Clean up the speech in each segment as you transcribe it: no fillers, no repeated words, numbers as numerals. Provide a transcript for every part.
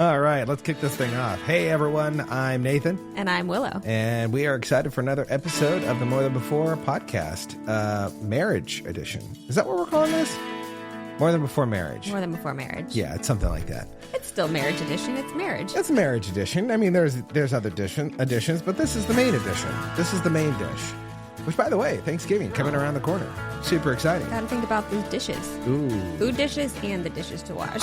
All right, let's kick this thing off. Hey, everyone, I'm Nathan. And I'm Willow. And we are excited for another episode of the More Than Before podcast, Marriage Edition. Is that what we're calling this? More Than Before Marriage. More Than Before Marriage. Yeah, it's something like that. It's still Marriage Edition. It's marriage. It's Marriage Edition. I mean, there's other editions, but this is the main edition. This is the main dish. Which, by the way, Thanksgiving coming around the corner. Super exciting. Gotta think about those dishes. Ooh. Food dishes and the dishes to wash.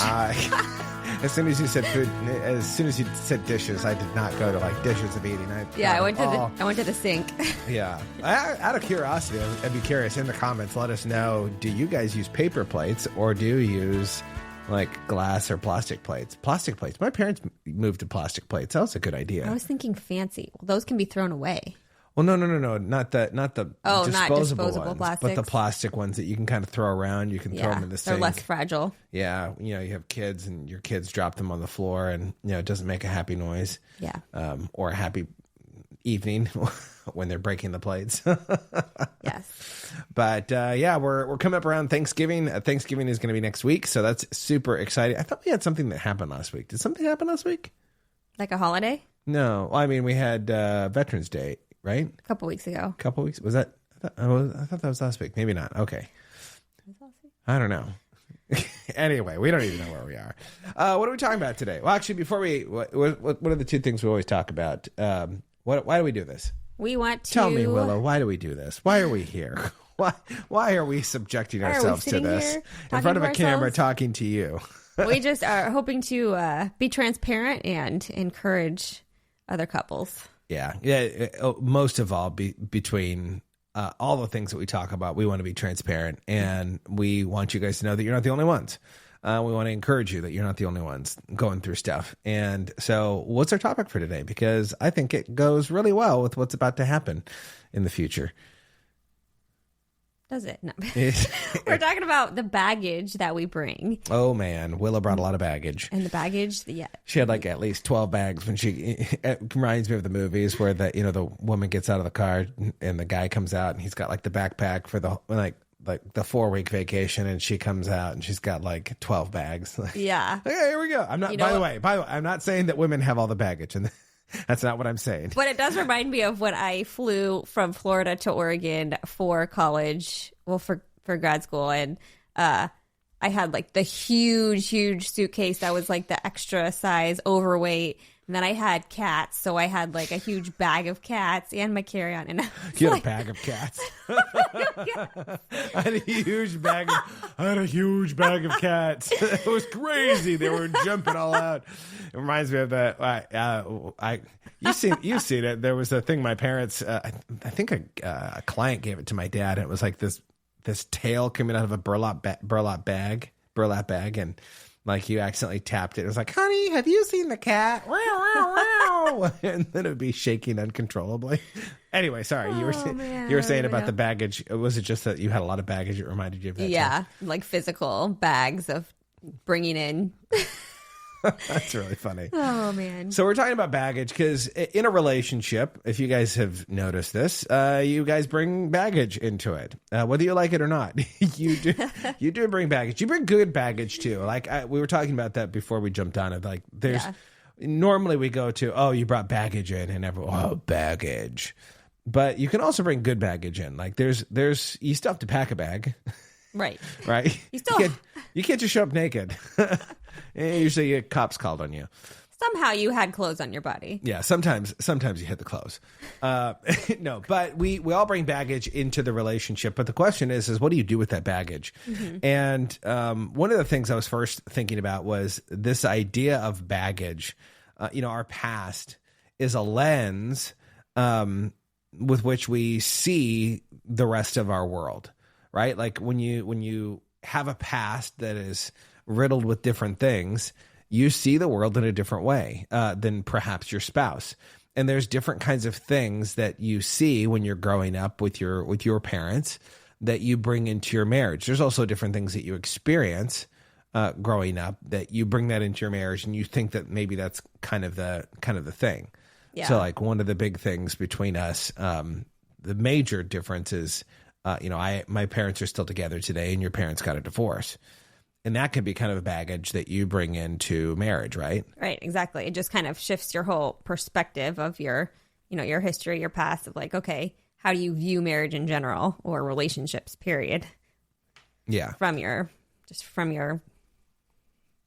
As soon as you said food, as soon as you said dishes, I did not go to like dishes of eating. I went to the sink. Yeah. Out of curiosity, I'd be curious in the comments. Let us know: do you guys use paper plates or do you use like glass or plastic plates? Plastic plates. My parents moved to plastic plates. That was a good idea. I was thinking fancy. Well, those can be thrown away. Well, no, not the disposable ones, plastics. but the plastic ones that you can kind of throw around. You can throw them in the sink. They're less fragile. Yeah, you have kids and your kids drop them on the floor, and it doesn't make a happy noise. Yeah, or a happy evening when they're breaking the plates. Yes, but we're coming up around Thanksgiving. Thanksgiving is going to be next week, so that's super exciting. I thought we had something that happened last week. Did something happen last week? Like a holiday? No, I mean we had Veterans Day. Right? A couple weeks ago. Was that? I thought that was last week. Maybe not. Okay. I don't know. Anyway, we don't even know where we are. What are we talking about today? Well, actually, before what are the two things we always talk about? Why do we do this? We want to... Tell me, Willow, why do we do this? Why are we here? Why are we subjecting ourselves to this in front of a camera talking to you? We just are hoping to be transparent and encourage other couples. Yeah. Most of all, between all the things that we talk about, we want to be transparent, and we want you guys to know that you're not the only ones. We want to encourage you that you're not the only ones going through stuff. And so what's our topic for today? Because I think it goes really well with what's about to happen in the future. Does it? No. We're talking about the baggage that we bring. Oh, man. Willow brought a lot of baggage. And the baggage, yeah. She had like at least 12 bags when it reminds me of the movies where the woman gets out of the car and the guy comes out and he's got like the backpack for the like the 4-week vacation, and she comes out and she's got like 12 bags. Yeah. Okay, here we go. I'm not, by the way, I'm not saying that women have all the baggage, and that's not what I'm saying. But it does remind me of when I flew from Florida to Oregon for college, for grad school. And I had like the huge suitcase that was like the extra size overweight. And then I had cats. So I had like a huge bag of cats and my carry-on. And you had a bag of cats. I had a huge bag of cats. It was crazy. They were jumping all out. It reminds me of that. You've seen it. There was a thing my parents, I think a client gave it to my dad. And it was like this tail coming out of a burlap bag. And like you accidentally tapped it. It was like, honey, have you seen the cat? Wow, wow, wow. And then it would be shaking uncontrollably. Anyway, sorry. You were saying about the baggage. Was it just that you had a lot of baggage? It reminded you of that? Yeah, like physical bags of bringing in. That's really funny. Oh, man. So we're talking about baggage because in a relationship, if you guys have noticed this, you guys bring baggage into it, whether you like it or not. You do bring baggage. You bring good baggage too. Like we were talking about that before we jumped on it. Like normally we go to, oh, you brought baggage in, and everyone, baggage. But you can also bring good baggage in. Like you still have to pack a bag. Right. Right. You can't just show up naked. Usually a cop's called on you. Somehow you had clothes on your body. Yeah, sometimes you hit the clothes. No, but we all bring baggage into the relationship. But the question is what do you do with that baggage? Mm-hmm. And one of the things I was first thinking about was this idea of baggage. Our past is a lens with which we see the rest of our world, right? Like when you have a past that is riddled with different things, you see the world in a different way than perhaps your spouse. And there's different kinds of things that you see when you're growing up with your parents that you bring into your marriage. There's also different things that you experience growing up that you bring that into your marriage, and you think that maybe that's kind of the thing. Yeah. So like one of the big things between us, the major difference is, my parents are still together today, and your parents got a divorce. And that can be kind of a baggage that you bring into marriage, right? Right, exactly. It just kind of shifts your whole perspective of your, your history, your past of like, okay, how do you view marriage in general or relationships, period? Yeah. From your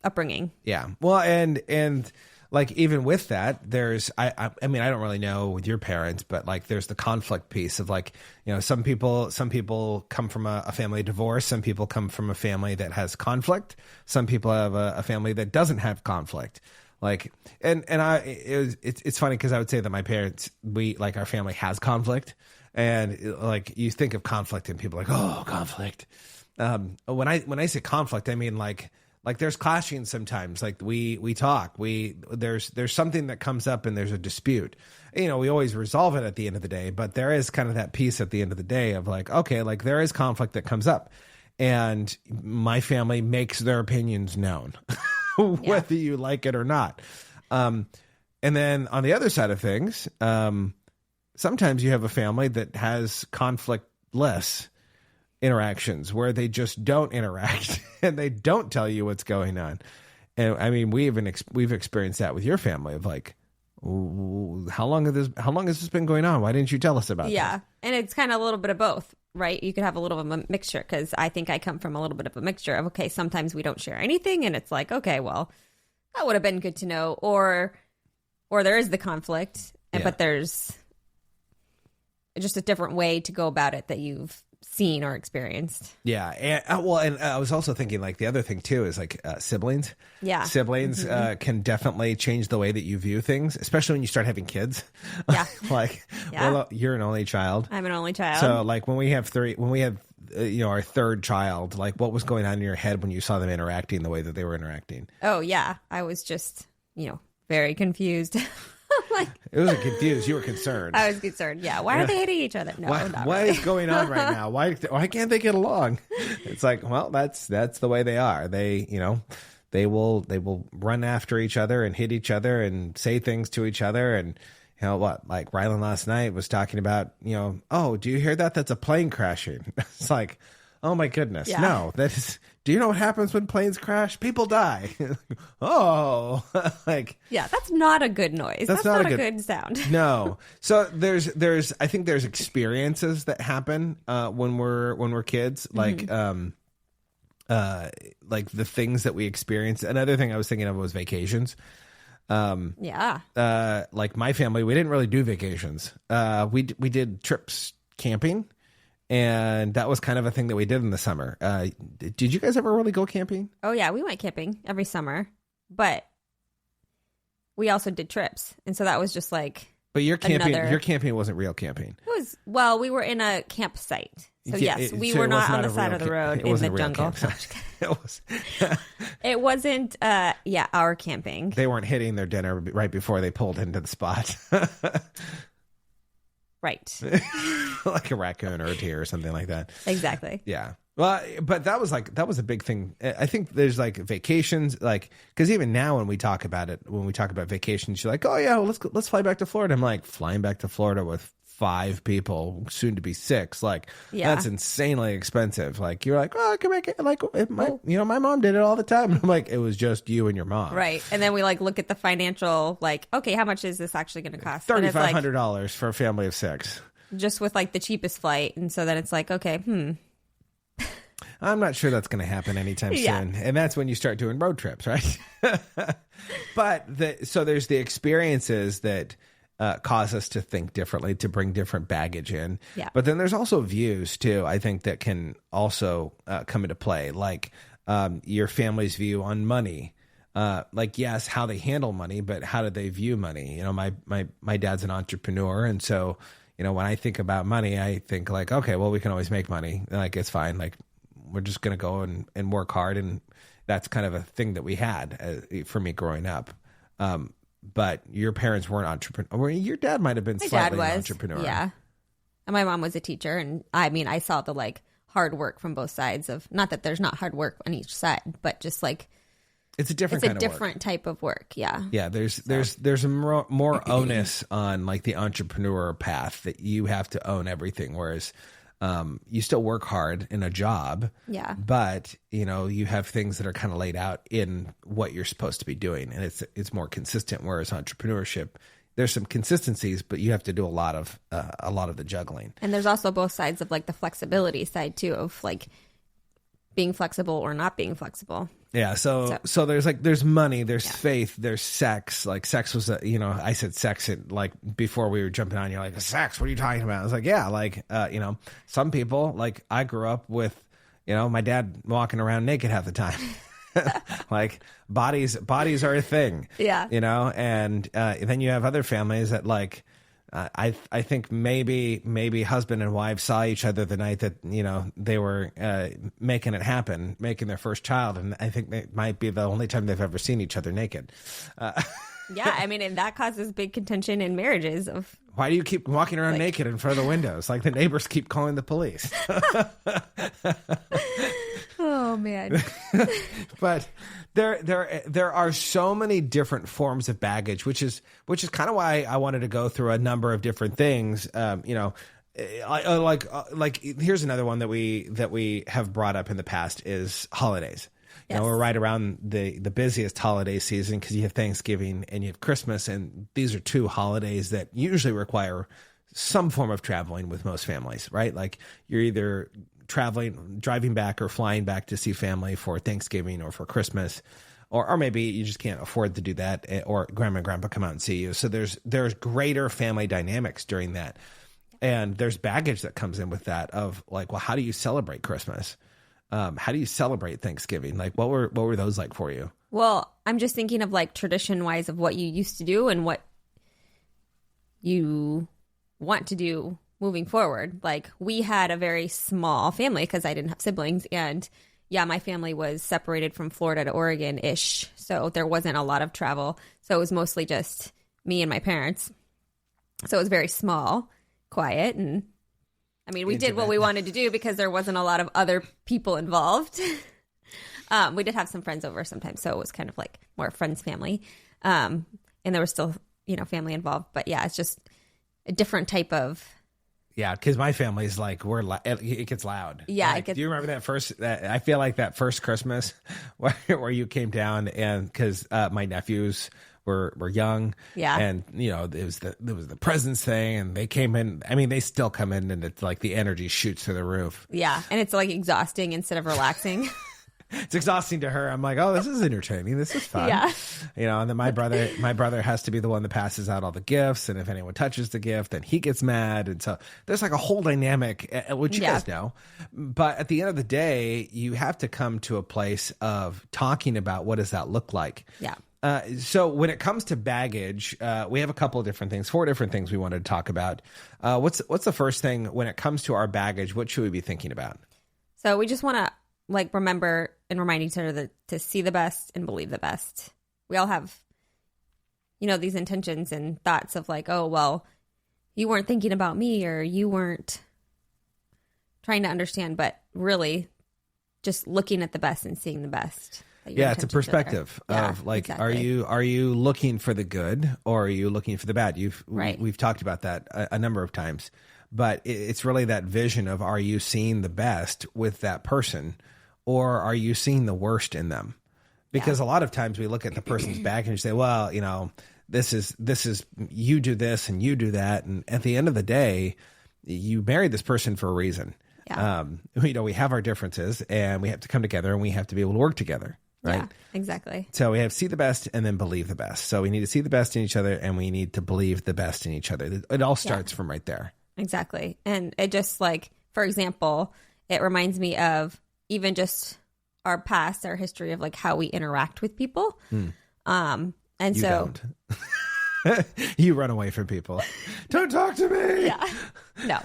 upbringing. Yeah. Well, and like even with that, there's I mean I don't really know with your parents, but like there's the conflict piece of like, some people come from a family divorce, some people come from a family that has conflict, some people have a family that doesn't have conflict. Like it's funny because I would say that my parents, our family has conflict, and like you think of conflict and people are like, oh, conflict. When I say conflict, I mean like there's clashing sometimes. Like we talk, there's something that comes up and there's a dispute. We always resolve it at the end of the day, but there is kind of that piece at the end of the day of like, okay, like there is conflict that comes up, and my family makes their opinions known, whether you like it or not. And then on the other side of things, sometimes you have a family that has conflict-less interactions where they just don't interact and they don't tell you what's going on. And I mean, we've experienced that with your family of like, how long has this been going on? Why didn't you tell us about it? Yeah. And it's kind of a little bit of both, right? You could have a little of a mixture, because I think I come from a little bit of a mixture of, okay, sometimes we don't share anything and it's like, okay, well, that would have been good to know. Or there is the conflict, but there's just a different way to go about it that you've seen or experienced. Yeah. And I was also thinking like the other thing too is like siblings. Yeah. Siblings can definitely change the way that you view things, especially when you start having kids. Yeah. Well, you're an only child. I'm an only child. So like when we have our third child, like what was going on in your head when you saw them interacting the way that they were interacting? Oh yeah. I was just, very confused. It wasn't confused. You were concerned. I was concerned. Yeah. Why are they hitting each other? No, what is going on right now? Why can't they get along? It's like, well, that's the way they are. They will run after each other and hit each other and say things to each other. And like Rylan last night was talking about, oh, do you hear that? That's a plane crashing. It's like, oh my goodness. Yeah. No, that is. Do you know what happens when planes crash? People die. Oh, yeah, that's not a good noise. That's not a good sound. No. So I think there's experiences that happen when we're kids, like the things that we experience. Another thing I was thinking of was vacations. Like my family, we didn't really do vacations. We did trips camping. And that was kind of a thing that we did in the summer. Did you guys ever really go camping? Oh, yeah. We went camping every summer. But we also did trips. And so that was just like... But your camping wasn't real camping. It was... Well, we were in a campsite. So, yes, we were not on the side of the road in the jungle. It was. It wasn't, our camping. They weren't hitting their dinner right before they pulled into the spot. Right. Like a raccoon or a deer or something like that. Exactly. Yeah. Well, but that was a big thing. I think there's like vacations, like, because even now when we talk about vacations, you're like, oh yeah, well, let's fly back to Florida. I'm like, flying back to Florida with 5 people, soon to be 6. Like, that's insanely expensive. Like, you're like, oh, I can make it. Like, my mom did it all the time. And I'm like, it was just you and your mom. Right. And then we like look at the financial, like, okay, how much is this actually going to cost? $3,500 for a family of 6. Just with like the cheapest flight. And so then it's like, okay, I'm not sure that's going to happen anytime soon. And that's when you start doing road trips, right? But so there's the experiences that cause us to think differently, to bring different baggage in. Yeah. But then there's also views too, I think, that can also come into play, like your family's view on money. Like, yes, how they handle money, but how do they view money? My dad's an entrepreneur. And so, when I think about money, I think like, okay, well, we can always make money. Like, it's fine. Like, we're just going to go and work hard. And that's kind of a thing that we had for me growing up. But your parents weren't entrepreneurs. Your dad might have been slightly an entrepreneur. Yeah. And my mom was a teacher. And I mean, I saw the like hard work from both sides of, not that there's not hard work on each side, but just like, it's a different type of work. Yeah. Yeah. There's a more onus on like the entrepreneur path that you have to own everything. Whereas You still work hard in a job, Yeah. but you have things that are kind of laid out in what you're supposed to be doing, and it's more consistent. Whereas entrepreneurship, there's some consistencies, but you have to do a lot of the juggling. And there's also both sides of like the flexibility side too, of like being flexible or not being flexible. Yeah. So there's money, there's faith, there's sex. Like sex was, I said sex like before we were jumping on, you're like, sex, what are you talking about? I was like, yeah, like, some people, like I grew up with, my dad walking around naked half the time. Like bodies are a thing. Yeah. And then you have other families that like, I think maybe husband and wife saw each other the night that they were making it happen, making their first child, and I think that might be the only time they've ever seen each other naked. Yeah, I mean, and that causes big contention in marriages. Of why do you keep walking around naked in front of the windows? Like the neighbors keep calling the police. Oh man. But there are so many different forms of baggage, which is kind of why I wanted to go through a number of different things. Like here's another one that we have brought up in the past is holidays. Yes. We're right around the busiest holiday season because you have Thanksgiving and you have Christmas, and these are two holidays that usually require some form of traveling with most families, right? Like you're either driving back or flying back to see family for Thanksgiving or for Christmas, or maybe you just can't afford to do that, or grandma and grandpa come out and see you. So there's greater family dynamics during that. And there's baggage that comes in with that of like, well, how do you celebrate Christmas? How do you celebrate Thanksgiving? Like what were those like for you? Well, I'm just thinking of like tradition wise of what you used to do and what you want to do moving forward. Like we had a very small family because I didn't have siblings, and my family was separated from Florida to Oregon ish. So there wasn't a lot of travel. So it was mostly just me and my parents. So it was very small, quiet. And I mean, we did what we wanted to do because there wasn't a lot of other people involved. We did have some friends over sometimes. So it was kind of like more friends, family. And there was still, family involved. But yeah, it's just a different type of. Yeah, because my family's like it gets loud. Yeah, like, do you remember that first? I feel like that first Christmas where you came down, and because my nephews were young, and it was the presents thing, and they came in. I mean, they still come in, and it's like the energy shoots through the roof. Yeah, and it's like exhausting instead of relaxing. It's exhausting to her. I'm like, oh, this is entertaining. This is fun. Yeah. And then my brother has to be the one that passes out all the gifts. And if anyone touches the gift, then he gets mad. And so there's like a whole dynamic, which you guys know. But at the end of the day, you have to come to a place of talking about what does that look like. Yeah. So when it comes to baggage, we have a couple of different things, 4 different things we wanted to talk about. What's the first thing when it comes to our baggage? What should we be thinking about? So we just want to remember and remind each other to see the best and believe the best. We all have, these intentions and thoughts of like, oh, well, you weren't thinking about me or you weren't trying to understand, but really just looking at the best and seeing the best. Yeah, it's a perspective of like, exactly. Are you looking for the good or are you looking for the bad? We've talked about that a number of times, but it's really that vision of, are you seeing the best with that person? Or are you seeing the worst in them? Because a lot of times we look at the person's back and you say, well, this is you do this and you do that. And at the end of the day, you married this person for a reason. Yeah. We have our differences and we have to come together and we have to be able to work together. Right. Yeah, exactly. So we have see the best and then believe the best. So we need to see the best in each other and we need to believe the best in each other. It all starts from right there. Exactly. And it just like, for example, it reminds me of even just our past, our history of like how we interact with people. And you so don't. You run away from people. Don't talk to me. Yeah. No.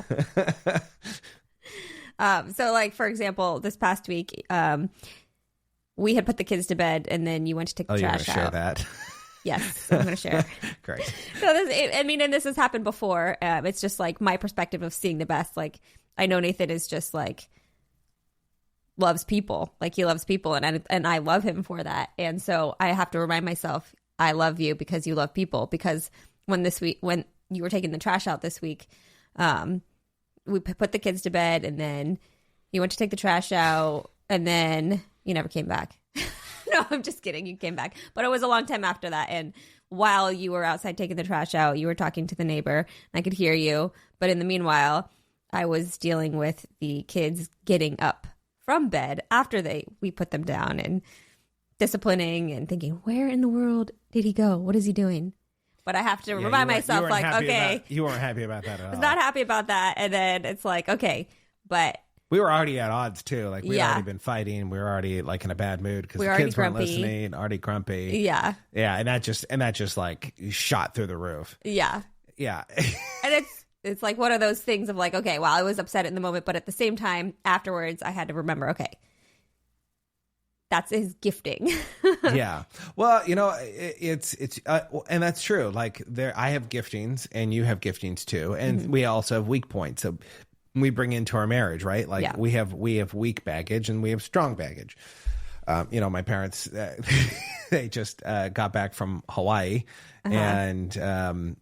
So like, for example, this past week, we had put the kids to bed and then you went to take the trash out. Share that. Yes, I'm going to share. Great. So and this has happened before. It's just like my perspective of seeing the best. Like I know Nathan is just like, loves people, like he loves people, and I love him for that. And so I have to remind myself, I love you because you love people. Because when you were taking the trash out this week, we put the kids to bed, and then you went to take the trash out, and then you never came back. No, I'm just kidding. You came back. But it was a long time after that. And while you were outside taking the trash out, you were talking to the neighbor. And I could hear you. But in the meanwhile, I was dealing with the kids getting up from bed after we put them down and disciplining and thinking, where in the world did he go? What is he doing? But I have to remind myself, like, okay. You weren't happy about that at all. I was not happy about that. And then it's like, okay, but... We were already at odds too. Like we'd already been fighting. We were already like in a bad mood because the kids weren't listening. Already grumpy. Yeah. Yeah, and that just like shot through the roof. Yeah. Yeah. And it's like one of those things of like, okay, well, I was upset in the moment, but at the same time, afterwards, I had to remember, okay, that's his gifting. Yeah. Well, it's and that's true. Like I have giftings and you have giftings too, and we also have weak points. So we bring into our marriage, right? Like we have weak baggage and we have strong baggage. My parents, they just got back from Hawaii and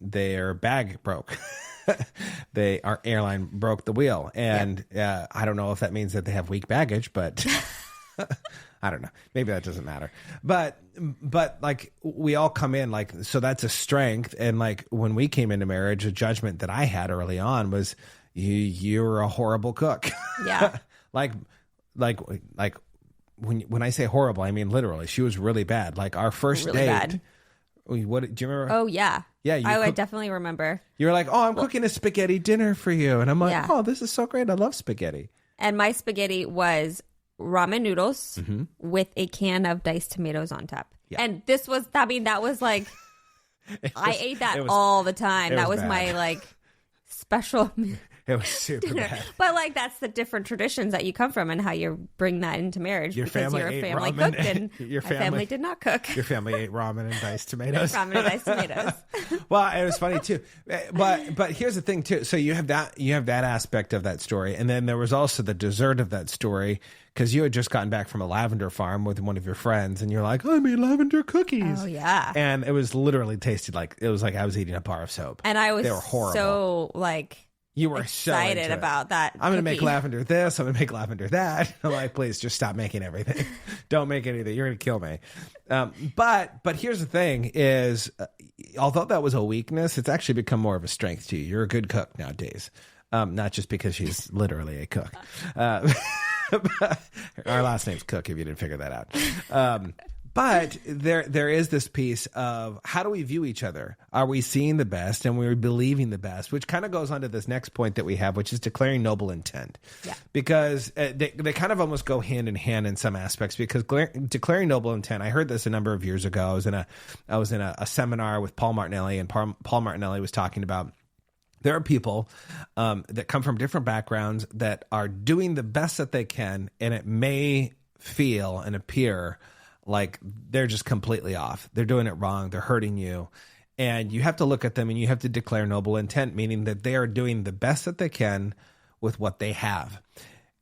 their bag broke. Our airline broke the wheel. And I don't know if that means that they have weak baggage, but I don't know. Maybe that doesn't matter. But like we all come in like, so that's a strength. And like when we came into marriage, a judgment that I had early on was, you're a horrible cook. Yeah. like when I say horrible, I mean literally. She was really bad. Like our first really date. Bad. What do you remember? Oh yeah. Yeah, I definitely remember. You were like, "Oh, I'm cooking a spaghetti dinner for you," and I'm like, "Oh, this is so great! I love spaghetti." And my spaghetti was ramen noodles with a can of diced tomatoes on top. Yeah. And this was, I mean, that was like, I ate that all the time. That was bad. My like special. It was super bad. But like that's the different traditions that you come from and how you bring that into marriage. Your because family your ate family ramen cooked and your family did not cook. Your family ate ramen and diced tomatoes. Ramen and diced tomatoes. Well, it was funny too. But here's the thing too. So you have that aspect of that story, and then there was also the dessert of that story because you had just gotten back from a lavender farm with one of your friends, and you're like, "I made lavender cookies." Oh yeah. And it was literally tasted like I was eating a bar of soap. And I was they were horrible. So like. You were excited about that. I'm going to make lavender this. I'm going to make lavender that. I'm like, please just stop making everything. Don't make anything. You're going to kill me. But here's the thing is, although that was a weakness, it's actually become more of a strength to you. You're a good cook nowadays. Not just because she's literally a cook. Our last name's Cook, if you didn't figure that out. But there is this piece of how do we view each other? Are we seeing the best and we're believing the best? Which kind of goes on to this next point that we have, which is declaring noble intent. Yeah. Because they kind of almost go hand in hand in some aspects. Because declaring noble intent, I heard this a number of years ago. I was in a seminar with Paul Martinelli, and Paul Martinelli was talking about there are people that come from different backgrounds that are doing the best that they can, and it may feel and appear like they're just completely off. They're doing it wrong. They're hurting you. And you have to look at them and you have to declare noble intent, meaning that they are doing the best that they can with what they have.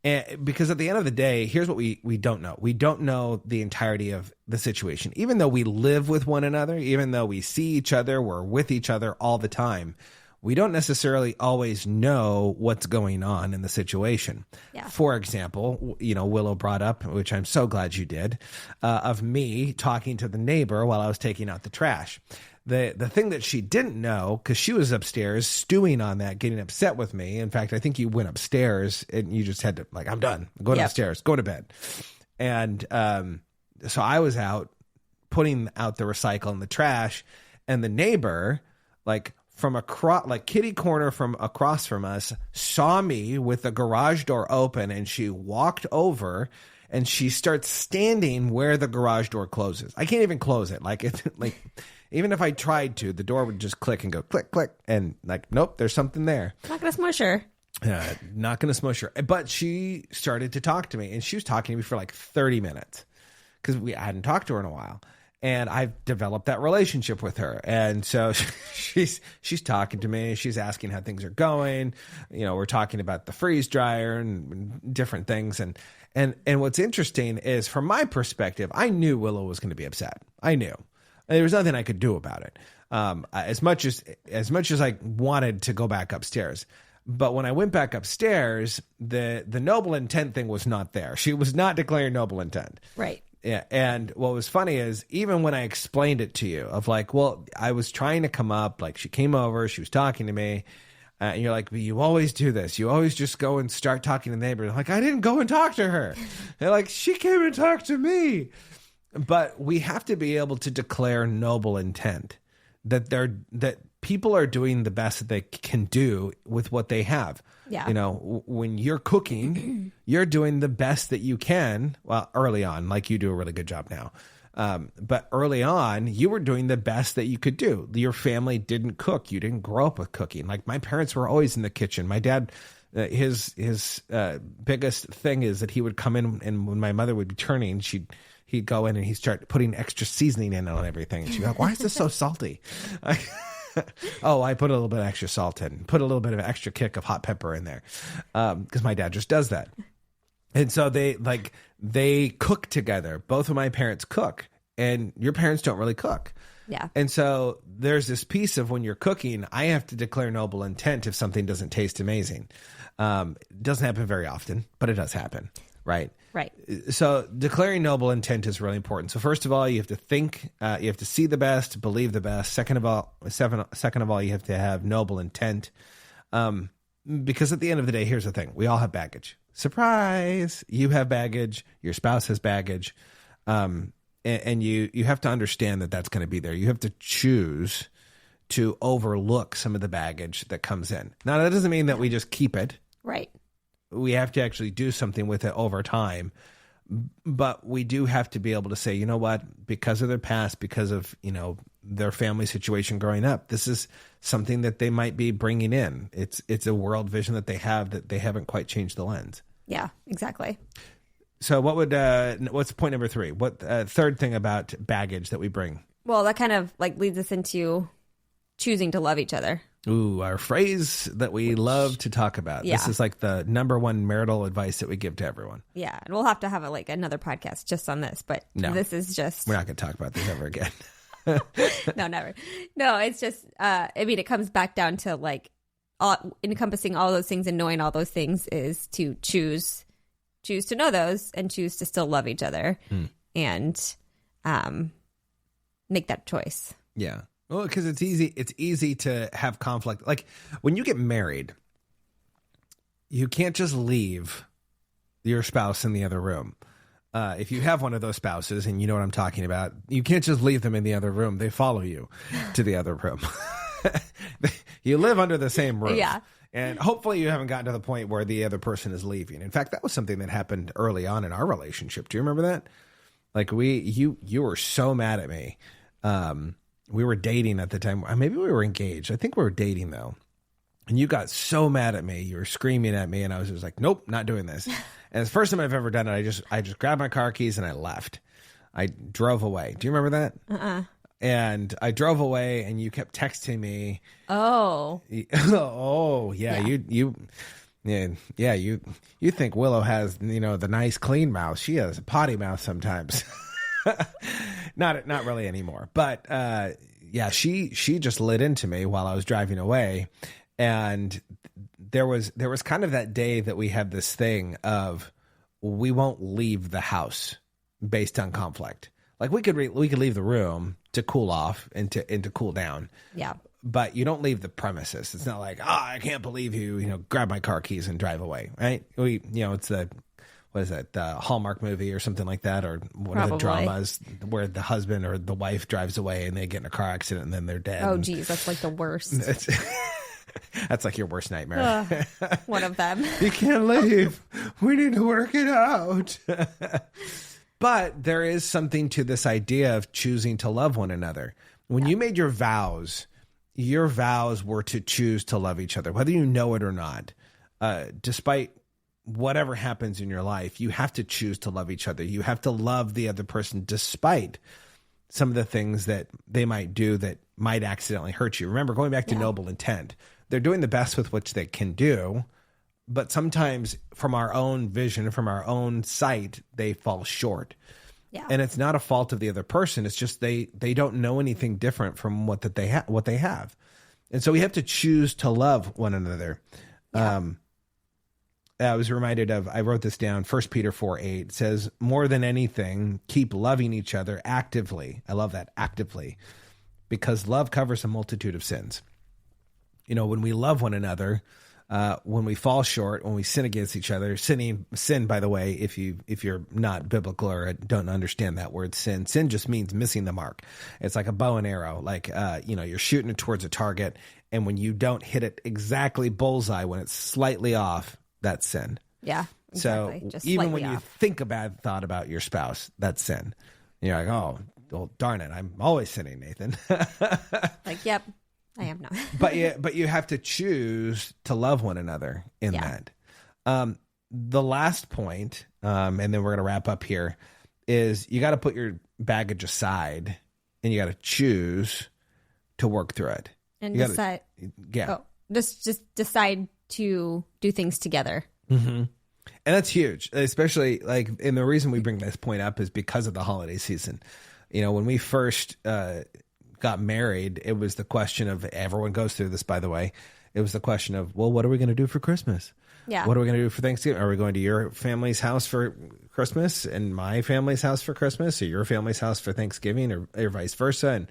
And because at the end of the day, here's what we don't know. We don't know the entirety of the situation. Even though we live with one another, even though we see each other, we're with each other all the time, we don't necessarily always know what's going on in the situation. Yeah. For example, Willow brought up, which I'm so glad you did, of me talking to the neighbor while I was taking out the trash. The thing that she didn't know, because she was upstairs stewing on that, getting upset with me. In fact, I think you went upstairs and you just had to, like, I'm done. I'm going upstairs. Go to bed. And so I was out putting out the recycle and the trash, and the neighbor, like, from kitty corner from across from us, saw me with the garage door open, and she walked over and she starts standing where the garage door closes. I can't even close it. Even if I tried to, the door would just click and go click, click. And like, nope, there's something there. Not going to smush her. Not going to smush her. But she started to talk to me, and she was talking to me for like 30 minutes because I hadn't talked to her in a while. And I've developed that relationship with her. And so she's talking to me. She's asking how things are going. We're talking about the freeze dryer and different things. And what's interesting is, from my perspective, I knew Willow was going to be upset. I knew. There was nothing I could do about it. As much as I wanted to go back upstairs, But when I went back upstairs, the noble intent thing was not there. She was not declaring noble intent. Right. Yeah. And what was funny is even when I explained it to you of like, well, I was trying to come up, like she came over, she was talking to me. And you're like, but you always do this. You always just go and start talking to the neighbor. I'm like, I didn't go and talk to her. They're like, she came and talked to me. But we have to be able to declare noble intent, that people are doing the best that they can do with what they have. Yeah. You know, when you're cooking, you're doing the best that you can. Well, early on, like you do a really good job now. But early on, you were doing the best that you could do. Your family didn't cook. You didn't grow up with cooking. Like my parents were always in the kitchen. My dad, his biggest thing is that he would come in, and when my mother would be turning, he'd go in and he'd start putting extra seasoning in on everything. And she'd be like, why is this so salty? Oh, I put a little bit of extra salt in, put a little bit of extra kick of hot pepper in there. Because my dad just does that. And so they cook together. Both of my parents cook, and your parents don't really cook. Yeah. And so there's this piece of when you're cooking, I have to declare noble intent if something doesn't taste amazing. It doesn't happen very often, but it does happen. Right. Right. So declaring noble intent is really important. So first of all, you have to think, you have to see the best, believe the best. Second of all, you have to have noble intent. Because at the end of the day, here's the thing. We all have baggage. Surprise. You have baggage. Your spouse has baggage. And you have to understand that that's going to be there. You have to choose to overlook some of the baggage that comes in. Now, that doesn't mean that we just keep it. Right. We have to actually do something with it over time. But we do have to be able to say, you know what, because of their past, because of, their family situation growing up, this is something that they might be bringing in. It's a world vision that they have that they haven't quite changed the lens. Yeah, exactly. So what's point number 3? What third thing about baggage that we bring? Well, that kind of leads us into choosing to love each other. Ooh, our phrase that we love to talk about. Yeah. This is like the number one marital advice that we give to everyone. Yeah, and we'll have to have another podcast just on this, but this is just... We're not going to talk about this ever again. No, never. No, it's just, it comes back down to encompassing all those things and knowing all those things is to choose to know those and choose to still love each other and make that choice. Yeah. Well, because it's easy to have conflict. Like when you get married, you can't just leave your spouse in the other room. If you have one of those spouses, and you know what I'm talking about, you can't just leave them in the other room. They follow you to the other room. You live under the same roof. Yeah. And hopefully you haven't gotten to the point where the other person is leaving. In fact, that was something that happened early on in our relationship. Do you remember that? Like you were so mad at me. We were dating at the time. Maybe we were engaged. I think we were dating though. And you got so mad at me. You were screaming at me, and I was just like, nope, not doing this. And it's the first time I've ever done it. I just grabbed my car keys and I left. I drove away. Do you remember that? And I drove away, and you kept texting me. Oh. Oh, yeah. You think Willow has, the nice clean mouth. She has a potty mouth sometimes. Not really anymore. But she just lit into me while I was driving away. And there was kind of that day that we had this thing of we won't leave the house based on conflict. Like we could leave the room to cool off and to cool down. Yeah. But you don't leave the premises. It's not like, I can't believe you, grab my car keys and drive away. Right. It's the Hallmark movie or something like that, or one of the dramas where the husband or the wife drives away and they get in a car accident and then they're dead. Oh, geez, that's like the worst. That's like your worst nightmare. One of them. You can't leave. We need to work it out. But there is something to this idea of choosing to love one another. When you made your vows were to choose to love each other, whether you know it or not. Despite whatever happens in your life, you have to choose to love each other. You have to love the other person despite some of the things that they might do that might accidentally hurt you. Remember, going back to noble intent, they're doing the best with which they can do, but sometimes from our own vision, from our own sight, they fall short. Yeah. And it's not a fault of the other person. It's just they don't know anything different from what they have. And so we have to choose to love one another. I was reminded of, I wrote this down, 1 Peter 4:8 says, more than anything, keep loving each other actively. I love that, actively, because love covers a multitude of sins. You know, when we love one another, when we fall short, when we sin against each other, sin, by the way, if you're not biblical or don't understand that word sin just means missing the mark. It's like a bow and arrow, like, you're shooting it towards a target, and when you don't hit it exactly bullseye, when it's slightly off, that's sin. Yeah. Exactly. So just even when off. you think a bad thought about your spouse, that's sin. And you're like, oh, well, darn it, I'm always sinning, Nathan. Like, yep, I am not. but you have to choose to love one another in that. The last point, and then we're going to wrap up here, is you got to put your baggage aside and you got to choose to work through it. And you decide. Yeah. Just decide to do things together. Mm-hmm. And that's huge, especially and the reason we bring this point up is because of the holiday season. You know, when we first got married, it was the question of, everyone goes through this, by the way. It was the question of, well, what are we going to do for Christmas? Yeah. What are we going to do for Thanksgiving? Are we going to your family's house for Christmas and my family's house for Christmas, or your family's house for Thanksgiving, or vice versa? And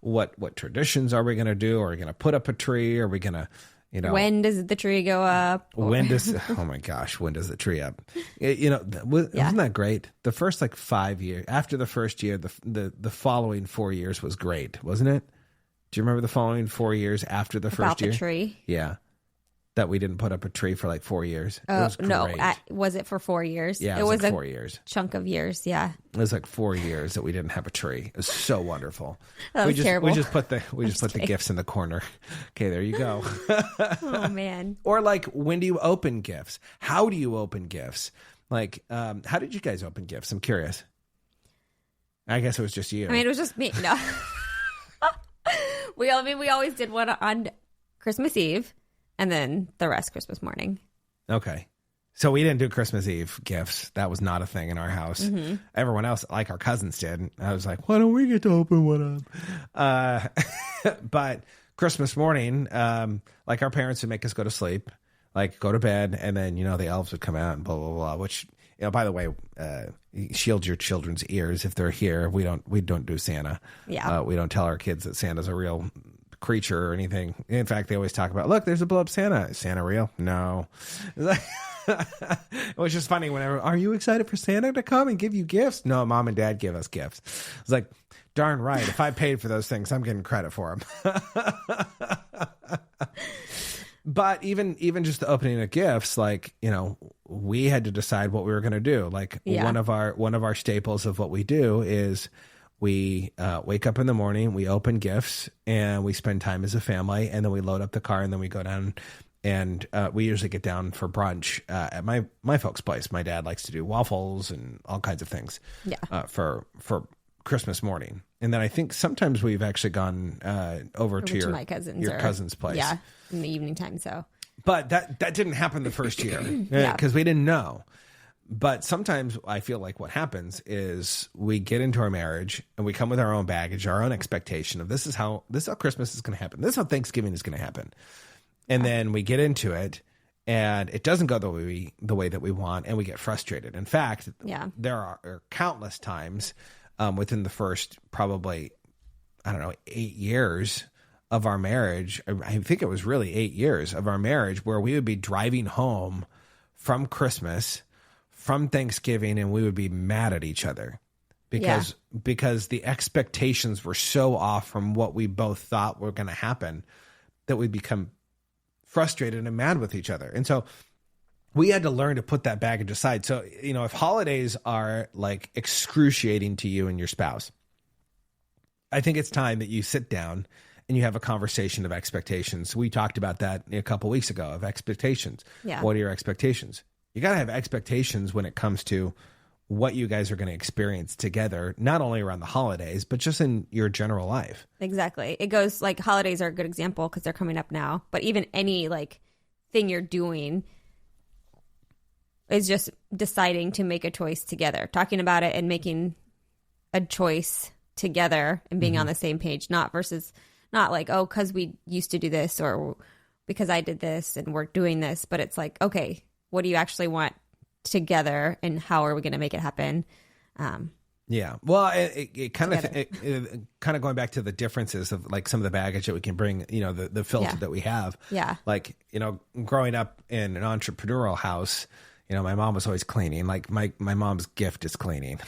what traditions are we going to do? Are we going to put up a tree? Are we going to, when does the tree go up? Oh my gosh, when does the tree up? Wasn't that great? The first 5 years, after the first year, the following 4 years was great, wasn't it? Do you remember the following 4 years after the first year? About the tree? Yeah. That we didn't put up a tree for 4 years. It was great. No, was it for 4 years? Yeah, it was 4 years. Chunk of years, yeah. It was 4 years that we didn't have a tree. It was so wonderful. That was terrible. We just put the gifts in the corner. Okay, there you go. Oh man. Or when do you open gifts? How do you open gifts? How did you guys open gifts? I'm curious. I guess it was just you. I mean, it was just me. No. we always did one on Christmas Eve. And then the rest Christmas morning. Okay. So we didn't do Christmas Eve gifts. That was not a thing in our house. Mm-hmm. Everyone else, our cousins did. I was like, why don't we get to open one up? But Christmas morning, our parents would make us go to sleep, go to bed. And then, the elves would come out and blah, blah, blah, which, by the way, shield your children's ears if they're here. We don't do Santa. Yeah. We don't tell our kids that Santa's a real creature or anything. In fact, they always talk about, look, there's a blow up Santa. Is Santa real? No. It was just funny whenever, are you excited for Santa to come and give you gifts? No, Mom and Dad give us gifts. It's like, darn right. If I paid for those things, I'm getting credit for them. But even just the opening of gifts, we had to decide what we were going to do. One of our staples of what we do is we wake up in the morning, we open gifts, and we spend time as a family, and then we load up the car, and then we go down, and we usually get down for brunch at my folks' place. My dad likes to do waffles and all kinds of things for Christmas morning. And then I think sometimes we've actually gone over to my cousins, your cousin's place. Yeah, in the evening time. So, but that didn't happen the first year because we didn't know. But sometimes I feel like what happens is we get into our marriage and we come with our own baggage, our own expectation of this is how Christmas is going to happen. This is how Thanksgiving is going to happen. And then we get into it and it doesn't go the way that we want, and we get frustrated. In fact, there are countless times within the first probably, 8 years of our marriage. I think it was really 8 years of our marriage where we would be driving home from Christmas, from Thanksgiving, and we would be mad at each other because the expectations were so off from what we both thought were going to happen that we become frustrated and mad with each other. And so we had to learn to put that baggage aside. So, if holidays are excruciating to you and your spouse, I think it's time that you sit down and you have a conversation of expectations. We talked about that a couple weeks ago, of expectations. Yeah. What are your expectations? You got to have expectations when it comes to what you guys are going to experience together, not only around the holidays, but just in your general life. Exactly. It goes holidays are a good example because they're coming up now. But even any thing you're doing is just deciding to make a choice together, talking about it and making a choice together and being on the same page, not because we used to do this or because I did this and we're doing this, but it's like, okay, what do you actually want together and how are we going to make it happen? Yeah. Well, it kind of going back to the differences of like some of the baggage that we can bring, the filter that we have. Yeah. Like, growing up in an entrepreneurial house, my mom was always cleaning. Like my mom's gift is cleaning.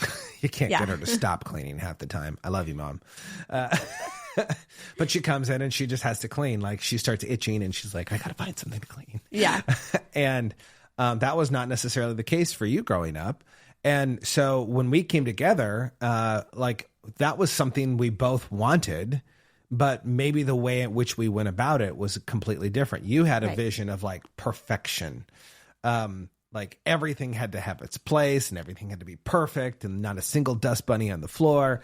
You can't get her to stop cleaning half the time. I love you, Mom. But she comes in and she just has to clean. Like she starts itching and she's like, I got to find something to clean. Yeah. And that was not necessarily the case for you growing up. And so when we came together, like that was something we both wanted, but maybe the way in which we went about it was completely different. You had a vision of like perfection. Like everything had to have its place and everything had to be perfect and not a single dust bunny on the floor.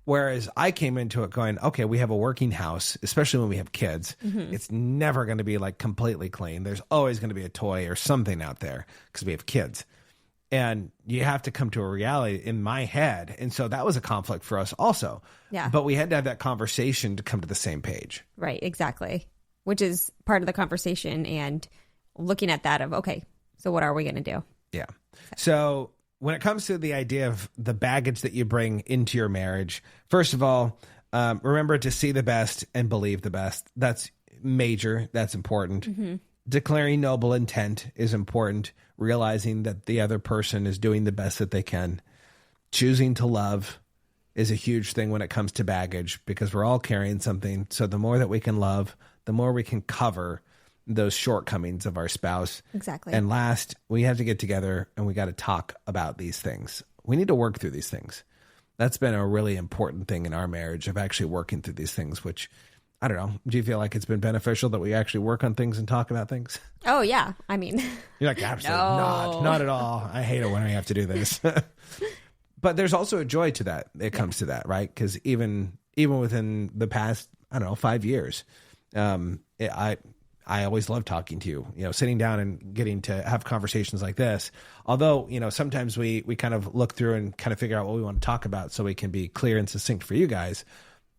Whereas I came into it going, okay, we have a working house, especially when we have kids. Mm-hmm. It's never going to be like completely clean. There's always going to be a toy or something out there because we have kids. And you have to come to a reality in my head. And so that was a conflict for us also. Yeah. But we had to have that conversation to come to the same page. Right, exactly. Which is part of the conversation and looking at that of, okay, so what are we going to do? Yeah. So when it comes to the idea of the baggage that you bring into your marriage, first of all, remember to see the best and believe the best. That's major. That's important. Mm-hmm. Declaring noble intent is important. Realizing that the other person is doing the best that they can. Choosing to love is a huge thing when it comes to baggage because we're all carrying something. So the more that we can love, the more we can cover those shortcomings of our spouse. Exactly. And last, we have to get together and we got to talk about these things. We need to work through these things. That's been a really important thing in our marriage of actually working through these things, which I don't know. Do you feel like it's been beneficial that we actually work on things and talk about things? Oh, yeah. I mean, you're like, absolutely not at all. I hate it when I have to do this. But there's also a joy to that. It comes to that, right? Because even within the past, 5 years, I always love talking to you, sitting down and getting to have conversations like this. Although, sometimes we kind of look through and kind of figure out what we want to talk about so we can be clear and succinct for you guys.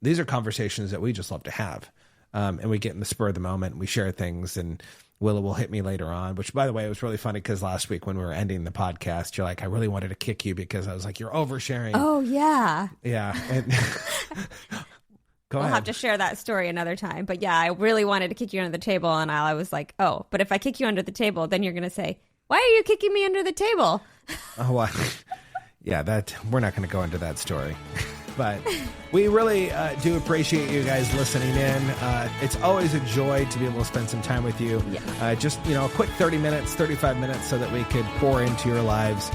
These are conversations that we just love to have. And we get in the spur of the moment and we share things, and Willow will hit me later on, which by the way, it was really funny because last week when we were ending the podcast, you're like, I really wanted to kick you because I was like, you're oversharing. Oh yeah. Yeah. And we'll have to share that story another time. But yeah, I really wanted to kick you under the table. And I was like, oh, but if I kick you under the table, then you're going to say, why are you kicking me under the table? Oh, well, yeah, we're not going to go into that story. But we really do appreciate you guys listening in. It's always a joy to be able to spend some time with you. Yeah. Just, a quick 30 minutes, 35 minutes so that we could pour into your lives.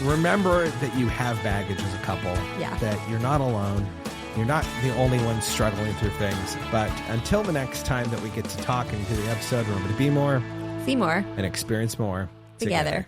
Remember that you have baggage as a couple. Yeah. That you're not alone. You're not the only one struggling through things. But until the next time that we get to talk and do the episode, remember to be more, see more, and experience more together.